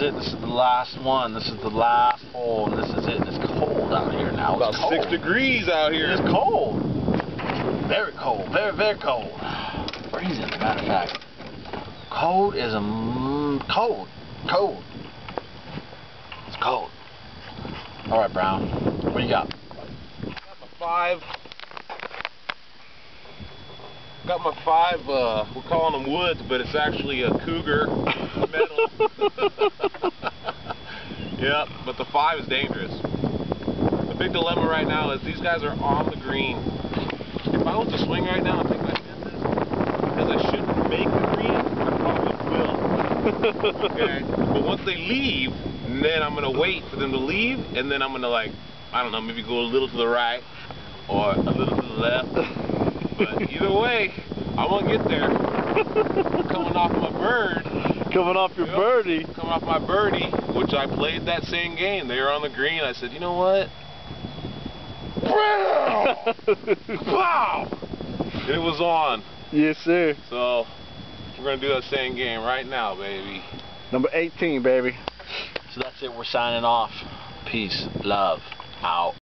is it. This is the last one. This is the last hole, and this is it. It's cold out here now. It's about 6 degrees out here. It's cold. Very cold. Very, very cold. Freezing, as a matter of fact. Cold is cold. Cold. It's cold. All right, Brown. What do you got? Got my 5. Got my 5. We're calling them woods, but it's actually a cougar metal. Yep, but the 5 is dangerous. The big dilemma right now is these guys are on the green. If I was to swing right now and take my chances, because I shouldn't make the green, I probably will. Okay? But once they leave, then I'm going to wait for them to leave, and then I'm going to, like, I don't know, maybe go a little to the right or a little to the left. But either way, I'm going to get there. Coming off my bird. Coming off your birdie. Coming off my birdie, which I played that same game. They were on the green. I said, you know what? Wow! It was on. Yes, sir. So, we're going to do that same game right now, baby. Number 18, baby. So that's it. We're signing off. Peace. Love. Out.